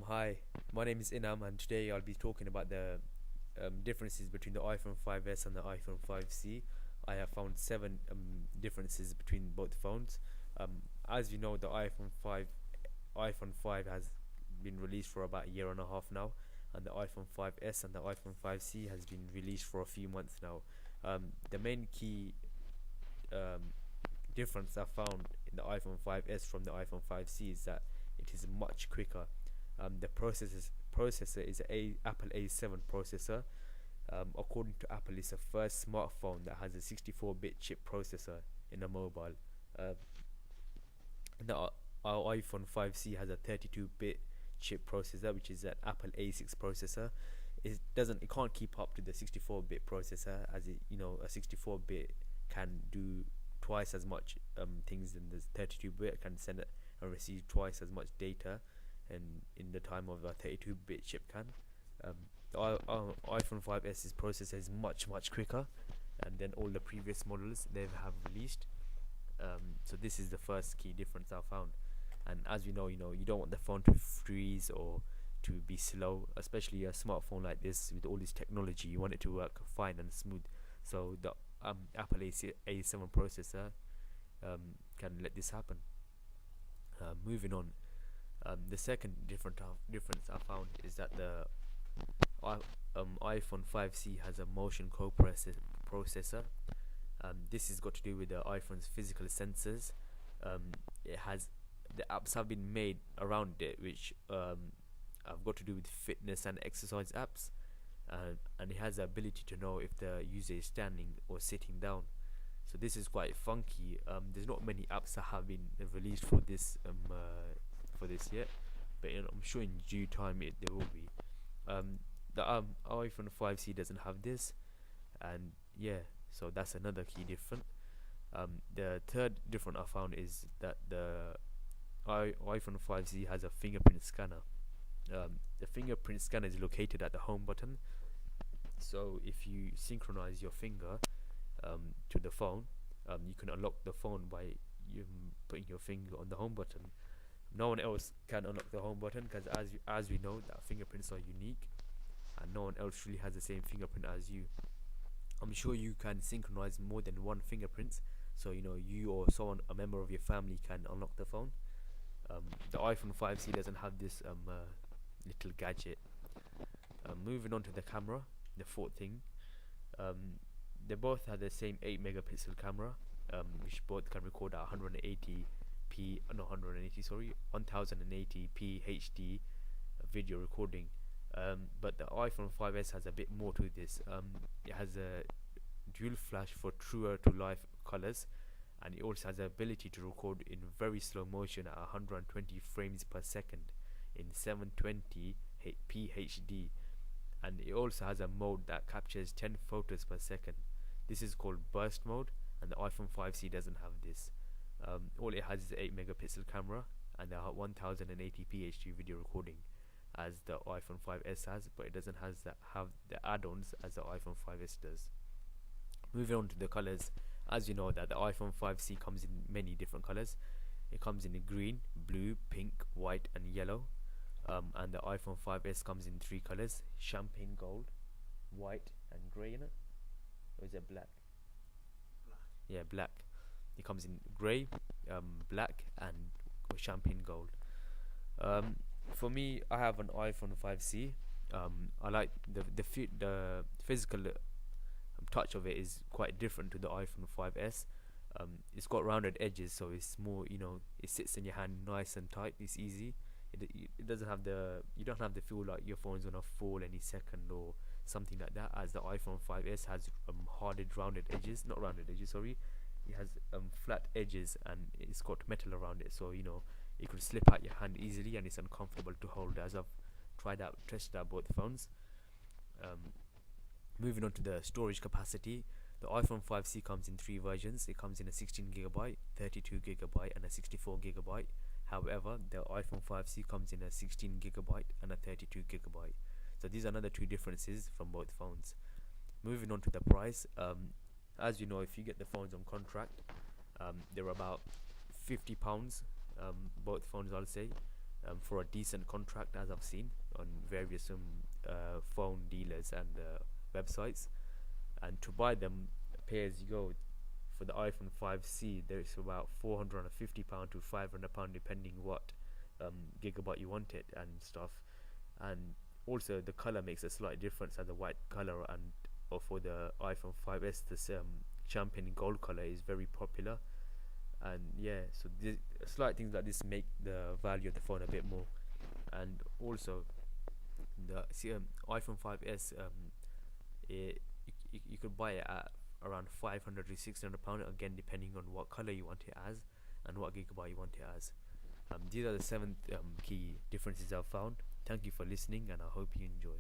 Hi, my name is Inam, and today I'll be talking about the differences between the iPhone 5s and the iPhone 5C. I have found seven differences between both phones. As you know, the iPhone 5 has been released for about a year and a half now, and the iPhone 5s and the iPhone 5C has been released for a few months now. The main key um, difference I found in the iPhone 5s from the iPhone 5C is that it is much quicker. The processor is a Apple A7 processor. According to Apple, it's the first smartphone that has a 64-bit chip processor in a mobile. Uh, our iPhone 5C has a 32-bit chip processor, which is an Apple A6 processor. It can't keep up to the 64-bit processor, as a 64-bit can do twice as much things than the 32-bit, can send it and receive twice as much data and in the time of a 32-bit chip can. Um, the iPhone 5s's processor is much quicker than all the previous models they have released. So this is the first key difference I found. And as you don't want the phone to freeze or to be slow, especially a smartphone like this with all this technology. You want it to work fine and smooth. So the Apple A7 processor can let this happen. Moving on, the second difference I found is that the iPhone 5C has a motion processor. This has got to do with the iPhone's physical sensors. It has the apps have been made around it, which have got to do with fitness and exercise apps, and it has the ability to know if the user is standing or sitting down. So this is quite funky. There's not many apps that have been released for this yet, but I'm sure in due time there will be. The iPhone 5C doesn't have this, and yeah, so that's another key difference. The third difference I found is that the iPhone 5C has a fingerprint scanner. The fingerprint scanner is located at the home button, so if you synchronize your finger to the phone, you can unlock the phone by putting your finger on the home button. No one else can unlock the home button because, as we know, that fingerprints are unique, and no one else really has the same fingerprint as you. I'm sure you can synchronize more than one fingerprint, so you or someone, a member of your family, can unlock the phone. The iPhone 5C doesn't have this little gadget. Moving on to the camera, the fourth thing. They both have the same 8 megapixel camera, which both can record at 1080p HD video recording. But the iPhone 5s has a bit more to this. It has a dual flash for truer to life colors, and it also has the ability to record in very slow motion at 120 frames per second in 720p HD, and it also has a mode that captures 10 photos per second. This is called burst mode, and the iPhone 5C doesn't have this. All it has is 8 megapixel camera and a 1080p HD video recording, as the iPhone 5s has, but it doesn't have the add-ons as the iPhone 5s does. Moving on to the colors, as you know that the iPhone 5C comes in many different colors. It comes in green, blue, pink, white and yellow. And the iPhone 5s comes in three colors: champagne gold, white and grey in it. Or is it black? Yeah, black. It comes in grey, black and champagne gold. For me, I have an iPhone 5C. I like the physical touch of it is quite different to the iPhone 5s. It's got rounded edges, so it's more, it sits in your hand nice and tight. It's easy. It doesn't have you don't have to feel like your phone's gonna fall any second or something like that, as the iPhone 5s has rounded edges, not rounded edges, sorry. It has flat edges and it's got metal around it, so it could slip out your hand easily and it's uncomfortable to hold, as I've tested out both phones. Moving on to the storage capacity, the iPhone 5C comes in three versions. It comes in a 16GB, 32GB and a 64GB. However, the iPhone 5C comes in a 16GB and a 32GB. So these are another two differences from both phones. Moving on to the price, as you know, if you get the phones on contract, they're about £50, both phones, I'll say. for a decent contract, as I've seen on various phone dealers and websites. And to buy them pay as you go for the iPhone 5C, there's about £450 to £500 depending what gigabyte you want it and stuff. And also the color makes a slight difference, and the white color and or for the iPhone 5S, this champagne gold color is very popular. And yeah, so slight things like this make the value of the phone a bit more. And also the iPhone 5S, you could buy it at around 500 to 600 pound, again depending on what color you want it as and what gigabyte you want it as. These are the 7 key differences I've found. Thank you for listening, and I hope you enjoy.